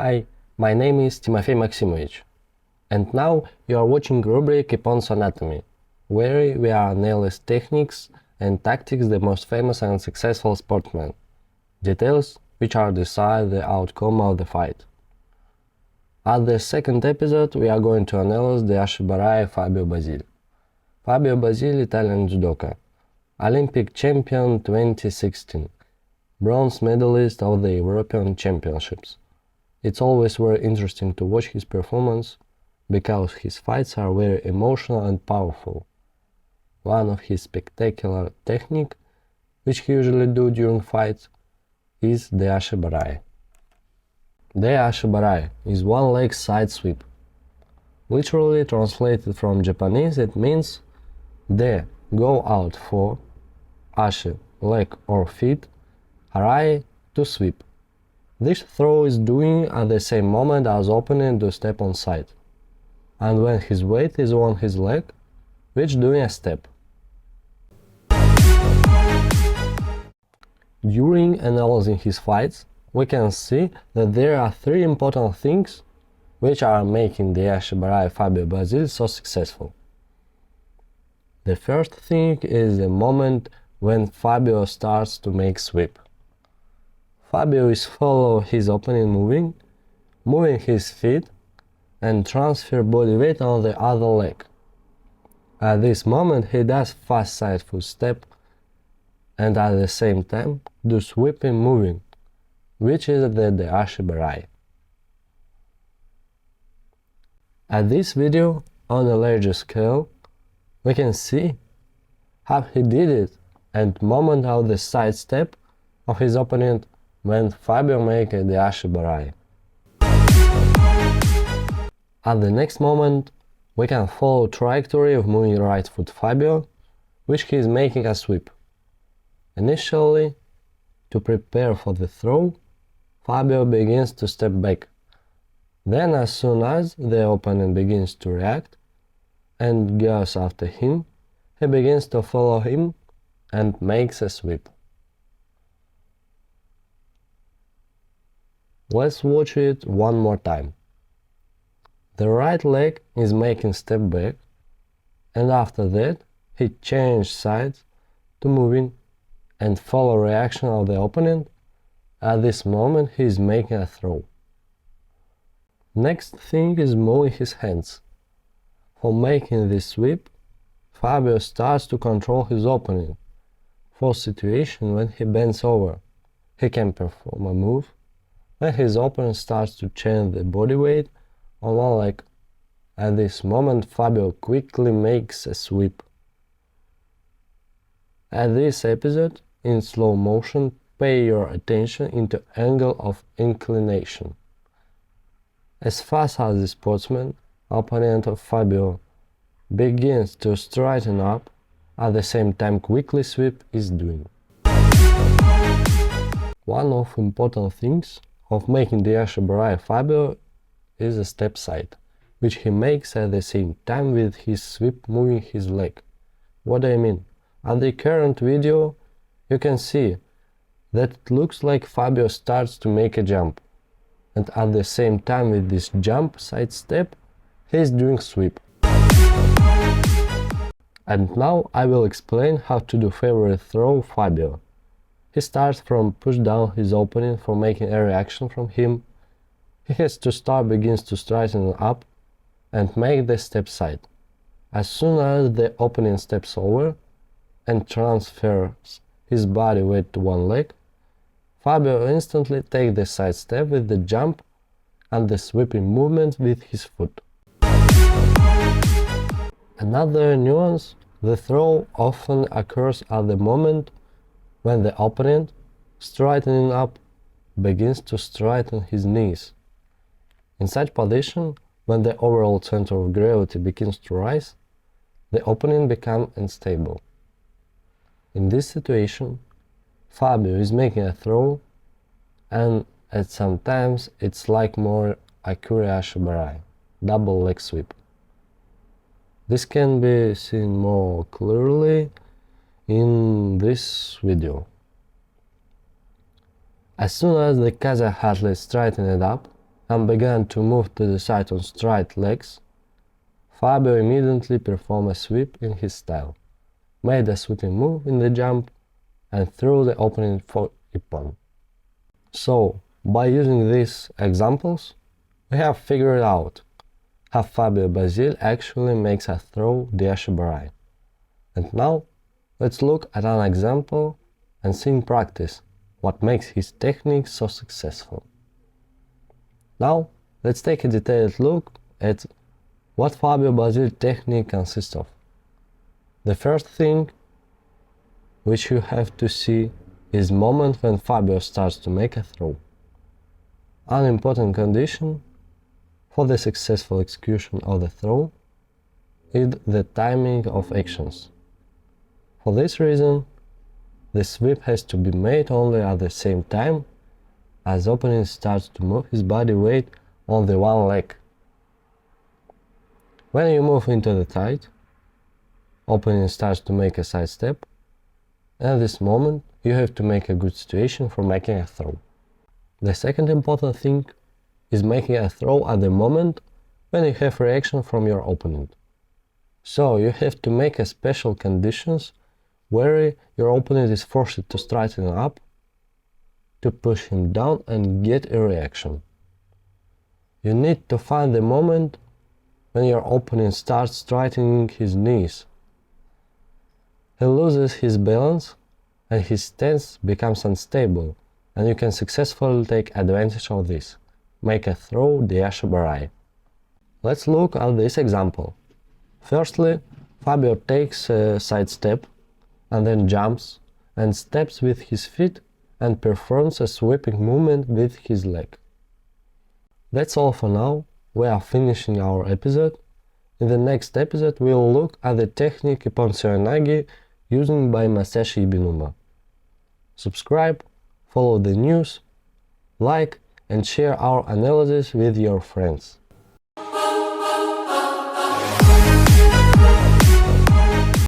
Hi, my name is Timofey Maksimovich, and now you are watching rubric Ippon'S Anatomy, where we analyze techniques and tactics the most famous and successful sportsmen, details which are decide the outcome of the fight. At the second episode we are going to analyze the Harai Fabio Basile. Fabio Basile, Italian judoka, Olympic champion 2016, bronze medalist of the European Championships. It's always very interesting to watch his performance, because his fights are very emotional and powerful. One of his spectacular technique, which he usually do during fights, is the Harai. The Harai is one leg side sweep. Literally translated from Japanese, it means the go out for, Ashi leg or feet, Harai to sweep. This throw is doing at the same moment as opponent to step on side, and when his weight is on his leg, which doing a step. During analyzing his fights, we can see that there are three important things which are making the Harai Fabio Basile so successful. The first thing is the moment when Fabio starts to make sweep. Fabio is follow his opponent moving his feet and transfer body weight on the other leg. At this moment he does fast side foot step and at the same time do sweeping moving, which is the Harai. At this video, on a larger scale, we can see how he did it and moment of the side step of his opponent when Fabio make the Harai. At the next moment, we can follow trajectory of moving right foot Fabio, which he is making a sweep. Initially, to prepare for the throw, Fabio begins to step back. Then as soon as the opponent begins to react and goes after him, he begins to follow him and makes a sweep. Let's watch it one more time. The right leg is making step back, and after that he changes sides to moving and follow reaction of the opponent. At this moment he is making a throw. Next thing is moving his hands. For making this sweep, Fabio starts to control his opponent. For situation when he bends over, he can perform a move. When his opponent starts to change the body weight on one leg, at this moment Fabio quickly makes a sweep. At this episode, in slow motion, pay your attention into angle of inclination. As fast as the sportsman, opponent of Fabio, begins to straighten up, at the same time quickly sweep is doing. One of important things of making the Harai Fabio is a step side, which he makes at the same time with his sweep moving his leg. What do I mean? At the current video you can see that it looks like Fabio starts to make a jump, and at the same time with this jump side step he is doing sweep. And now I will explain how to do favorite throw Fabio. He starts from push down his opponent for making a reaction from him. He has to begins to straighten up and make the step side. As soon as the opponent steps over and transfers his body weight to one leg, Fabio instantly takes the side step with the jump and the sweeping movement with his foot. Another nuance, the throw often occurs at the moment when the opponent, straightening up, begins to straighten his knees. In such position, when the overall center of gravity begins to rise, the opponent becomes unstable. In this situation, Fabio is making a throw, and at sometimes it's like more accurate Harai, double leg sweep. This can be seen more clearly in this video. As soon as the Kazakh athlete straightened up and began to move to the side on straight legs, Fabio immediately performed a sweep in his style, made a sweeping move in the jump, and threw the opening for Ippon. So, by using these examples, we have figured out how Fabio Basile actually makes a throw the Ashi Harai. And now, let's look at an example and see in practice what makes his technique so successful. Now, let's take a detailed look at what Fabio Basile technique consists of. The first thing which you have to see is moment when Fabio starts to make a throw. An important condition for the successful execution of the throw is the timing of actions. For this reason, the sweep has to be made only at the same time as opponent starts to move his body weight on the one leg. When you move into the tight, opponent starts to make a side step, and at this moment you have to make a good situation for making a throw. The second important thing is making a throw at the moment when you have reaction from your opponent. So you have to make a special conditions where your opponent is forced to straighten up, to push him down and get a reaction. You need to find the moment when your opponent starts straightening his knees. He loses his balance and his stance becomes unstable, and you can successfully take advantage of this. Make a throw the Ashi Harai. Let's look at this example. Firstly, Fabio takes a side step and then jumps and steps with his feet and performs a sweeping movement with his leg. That's all for now. We are finishing our episode. In the next episode we will look at the technique Ippon'S used by Masashi Ibinuma. Subscribe, follow the news, like and share our analysis with your friends.